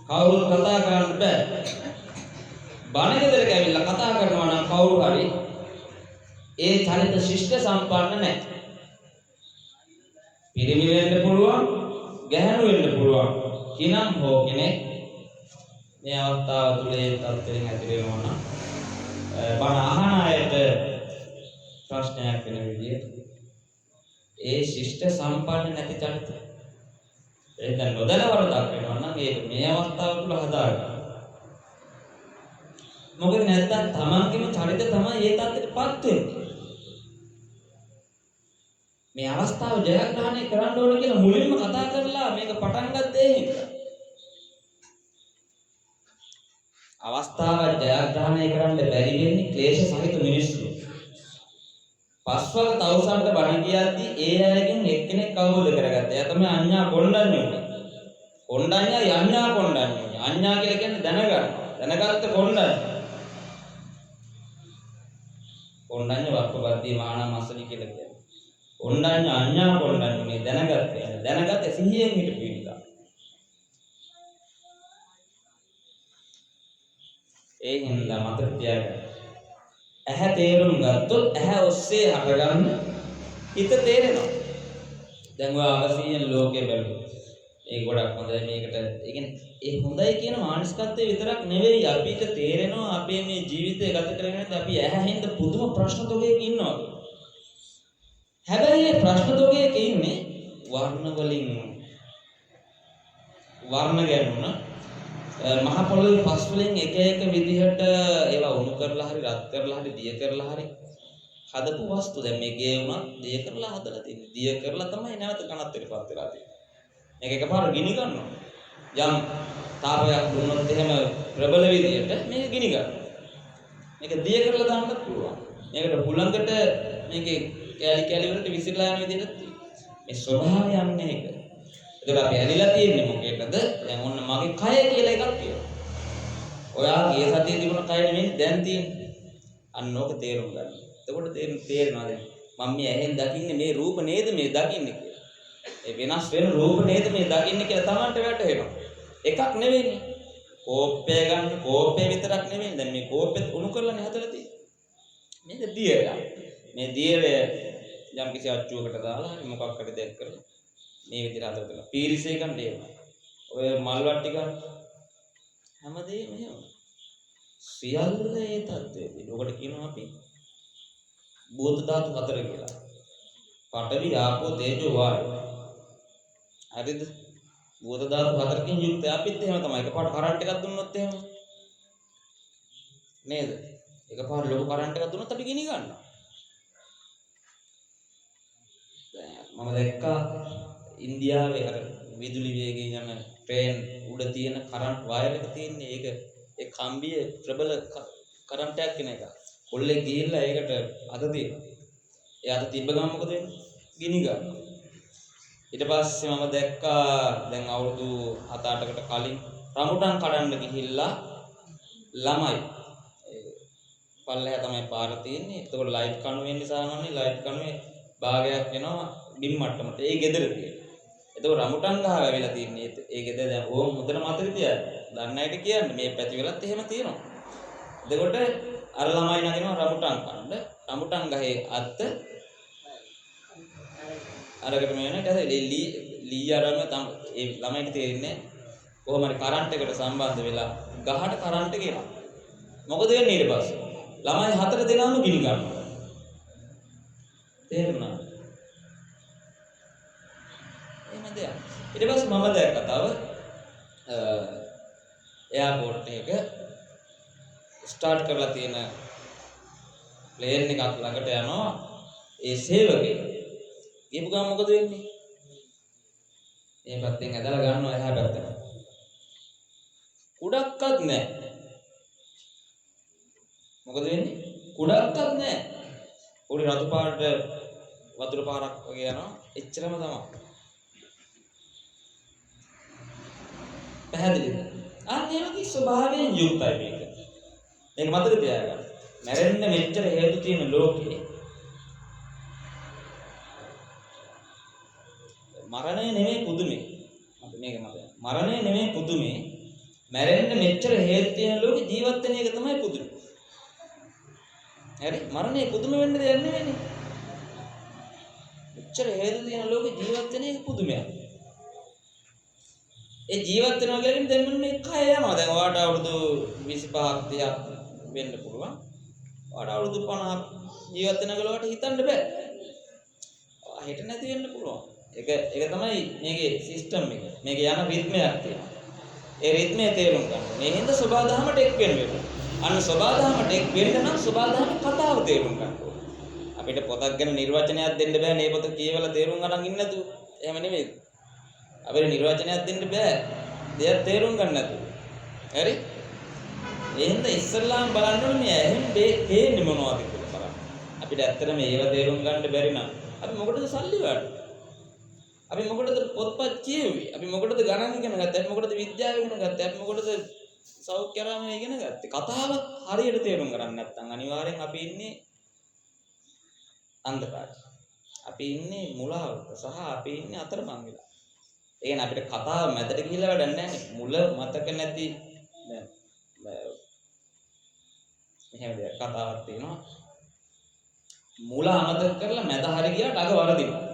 කවුරුත් කතා කරන්න බෑ. බණගෙදරට ඇවිල්ලා කතා කරනවා නම් කවුරු හරි ඒ චරිත ශිෂ්ට සම්පන්න නැහැ. පිරිමි වෙන්න පුළුවන්, ගැහැණු වෙන්න පුළුවන්. කිනම් හෝ කෙනෙක් මේ අවස්ථාව තුළ ඒ තත්ත්වයෙන් ඇති වෙනවා නම් බණ අහන අයට ප්‍රශ්නයක් වෙන විදිහට ඒ ශිෂ්ට සම්පන්න නැති චරිත ඒක නොදැන වරදක් වෙනවා නම් ඒක මේ අවස්ථාව තුළ හදාගන්න. මොකද නැත්තම් තමන්ගේම චරිත තමයි ඒ තත්ත්වයටපත් වෙන්නේ. මේ අවස්ථාව ජයග්‍රහණය කරන්න ඕන කියලා මුලින්ම කතා කරලා මේක පටන් ගත්තේ හින්දා. අවස්ථාව ජයග්‍රහණය කරන්න බැරි වෙන්නේ ක්ලේශ සහිත මිනිස්සු. පස්වක තවුසන්ට බණ කියද්දී ඒ අයගෙන් එක්කෙනෙක් අවබෝධ කරගත්තා. එයා තමයි අඤ්ඤා කොණ්ඩඤ්ඤ උනේ. කොණ්ඩඤ්ඤා යඤ්ඤා කොණ්ඩඤ්ඤ උනේ. අඤ්ඤා කියලා කියන්නේ දැනගන්න. දැනගත්ත කොණ්ඩඤ්ඤ. කොණ්ඩඤ්ඤ වක්කපද්දී මහානා මස්සලි කියලා කියන්නේ. කොණ්ඩඤ්ඤ අඤ්ඤා කොණ්ඩඤ්ඤ මේ දැනගත්තේ. දැනගත්තේ සිහියෙන් හිටපු නිසා. ඒ හින්දා මතක තියාගන්න. ඇහැ තේරුම් ගත්තොත් ඇහැ ඔස්සේ හටගන්න හිත තේරෙනවා. දැන් ඔය අවසියෙන් ලෝකේ බැලුවොත් ඒ ගොඩක් හොඳයි මේකට. ඒ කියන්නේ ඒ හොඳයි කියන මානසිකත්වයේ විතරක් නෙවෙයි අපිට තේරෙනවා අපේ මේ ජීවිතය ගත කරගෙන ඉඳලා අපි ඇහැෙන්ද පුදුම ප්‍රශ්න තොගයක ඉන්නවා. හැබැයි මේ ප්‍රශ්න තොගයක ඉන්නේ වර්ණ වලින් වර්ණ ගැනුණා මහ පොළොවේ පස් වලින් එක එක විදිහට ඒවා උණු කරලා හරි රත් කරලා හරි දිය කරලා හරි හදපු වස්තු. දැන් මේ ගේ උනත් දිය කරලා හදලා තියෙන්නේ. දිය කරලා තමයි නැවත කනත් එකපත් වෙලා තියෙන්නේ. මේක එකපාර ගිනි ගන්නවා. යම් තාපයක් දුන්නොත් එහෙම ප්‍රබල විදිහට මේක ගිනි ගන්නවා. මේක දිය කරලා දාන්නත් පුළුවන්. මේකට හුලඟට මේකේ කැලි කැලි වලට විසිරලා යන විදිහට තියෙන්නේ. මේ ස්වභාවය යන්නේ ඒක. ඒක අපි ඇලිලා තියෙන්නේ මොකේද? දැන් ඔන්න මගේ කය කියලා එකක් තියෙනවා. ඔයා ගිය සතියේ තිබුණ කය නෙමෙයි දැන් තියෙන්නේ. අන්න ඕක තේරුම් ගන්න. එතකොට තේරෙනවා දැන් මම මේ ඇහෙන් දකින්නේ මේ රූප නේද මේ දකින්නේ කියලා. ඒ වෙනස් වෙන රූප නේද මේ දකින්නේ කියලා Tamanට වැටහෙනවා. එකක් නෙවෙයිනේ. කෝපය ගන්න කෝපය විතරක් නෙවෙයි. දැන් මේ කෝපෙත් උණු කරලානේ හදලා තියෙන්නේ. මේක දියරය. මේ දියරය යම් කිසි අච්චුවකට දාලා හරි මොකක් හරි දෙයක් කරලා මේ විදිහට හදලා තියෙනවා. පීරිසේ ගන්න ඒවා. ඔය මල් වට්ටි ගන්න හැමදේම එහෙම. සියල්ල ඒ තත්ත්වයේදී. ඔකට කියනවා අපි භූත ධාතු හතර කියලා. පඨවි ආපෝ තේජෝ වායෝ. හරිද? භූත ධාතු හතරකින් යුක්ත අපිත් එහෙම තමයි. එකපාරට කරන්ට් එකක් දුන්නොත් එහෙම නේද? එකපාර ලොකු කරන්ට් එකක් දුන්නොත් අපි ගිනි ගන්නවා. මම දැක්කා ඉන්දියාවේ අර විදුලි වේගයෙන් යන ට්‍රේන් උඩ තියෙන කරන්ට් වයර් එක තියෙන්නේ. ඒක ඒ කම්බිය ප්‍රබල කරන්ට් එකක් කෙන එක. කොල්ලෙක් ගිහිල්ලා ඒකට අත දෙනවා. ඒ අත තිබ්බ ගමන් මොකද වෙන්නේ? ගිනි ගන්නවා. ඊට පස්සේ මම දැක්කා දැන් අවුරුදු 7-8කට කලින් රඹුටන් කඩන්න ගිහිල්ලා ළමයි පල්ලෙහා තමයි පාර තියෙන්නේ. ඒතකොට ලයිට් කණුවෙන් නිසා නෝනේ ලයිට් කණුවේ භාගයක් එනවා බිම් මට්ටමට. ඒ ගෙදර තියෙන. ඒතකොට රඹුටන් ගහ වැවිලා තින්නේ. ඒ ගෙදර දැන් ඕම මුදල මතක තියාගන්න. දන්න අයට කියන්න මේ පැති වලත් එහෙම තියෙනවා. එතකොට අර ළමයි නගිනවා රඹුටන් කන්න. රඹුටන් ගහේ අත්ත අරකට මේ වෙන ඊට පස්සේ ලී අරම ඒ ළමයිට තේරෙන්නේ කොහොම හරි කරන්ට් එකට සම්බන්ධ වෙලා ගහට කරන්ට් එක එනවා. මොකද වෙන්නේ ඊට පස්සේ? ළමයි හතර දෙනාම ගිනි ගන්නවා. තේරුණා? එහෙම දෙයක්. ඊට පස්සේ මම දැක්ක තව එයාපෝට් එක ස්ටාර්ට් කරලා තියෙන ප්ලේන් එකක් ළඟට යනවා ඒ සේවකයෙක්. ගිහපු ගමන් මොකද වෙන්නේ? මේ පැත්තෙන් ඇදලා ගන්නවා එහා පැත්තට. කුඩක්වත් නැහැ. මොකද වෙන්නේ? කුඩක්වත් නැහැ. පොඩි රතු පාට වතුර පාරක් වගේ යනවා. එච්චරම තමයි. පැහැදිලිද? අන්නේමකි ස්වභාවයෙන් යුක්තයි මේක. මේක මතක තියාගන්න. මැරෙන්න මෙච්චර හේතු තියෙන ලෝකේ මරණය නෙමෙයි පුදුමේ. මට මේක මතකයි. මරණය නෙමෙයි පුදුමේ. මැරෙන්න මෙච්චර හේතු තියෙන ලෝකේ ජීවත් වෙන එක තමයි පුදුම. හරි? මරණය පුදුම වෙන්න දෙයක් නෙවෙයිනේ. මෙච්චර හේතු තියෙන ලෝකේ ජීවත් වෙන එක පුදුමයක්. ඒ ජීවත් වෙනවා කියන්නේ දැන් මෙන්න මේ කය යනවා. දැන් ඔයාට අවුරුදු 25ක් 30ක් වෙන්න පුළුවන්. ඔයාට අවුරුදු 50ක් ජීවත් වෙන ගලවට හිතන්න බෑ. හෙට නැති වෙන්න පුළුවන්. ඒක තමයි මේකේ සිස්ටම් එක. මේකේ යන රිද්මයක් තියෙනවා. ඒ රිද්මය තේරුම් ගන්න. මේ හින්දා සබාධමයට එක් වෙන්න වෙනවා. අන්න සබාධමයට එක් වෙන්න නම් සබාධම කතාව තේරුම් ගන්න ඕනේ. අපිට පොතක් ගැන නිර්වචනයක් දෙන්න බෑ. මේ පොත කියවලා තේරුම් ගන්න ඉන්න නැතුව. එහෙම නෙමෙයි. අපිට නිර්වචනයක් දෙන්න බෑ. දෙයක් තේරුම් ගන්න නැතුව. හරි? එහෙනම් ඉස්සල්ලාම බලන්න ඕනේ මේ ඇහෙන් පේන්නේ මොනවද කියලා බලන්න. අපිට ඇත්තටම ඒව තේරුම් ගන්න බැරි නම් අපි මොකටද සල්ලි වලට? අපි මොකටද පොත්පත් කියුවේ? අපි මොකටද ගණන් ඉගෙන ගත්තේ? අපි මොකටද විද්‍යාව ඉගෙන ගත්තේ? අපි මොකටද සෞඛ්‍ය ආරාමය ඉගෙන ගත්තේ? කතාව හරියට තේරුම් ගන්න නැත්නම් අනිවාර්යෙන් අපි ඉන්නේ අන්ධකාරය. අපි ඉන්නේ මුලාවක සහ අපි ඉන්නේ අතරමං වෙලා. ඒ කියන්නේ අපිට කතාව මැදට ගිහිල්ලා වැඩක් නැහැ. මුල මතක නැති දැන් මෙහෙම දෙයක් කතාවක් තියෙනවා. මුල අමතක කරලා මැද හරිය ගියාට අග වරදිනවා.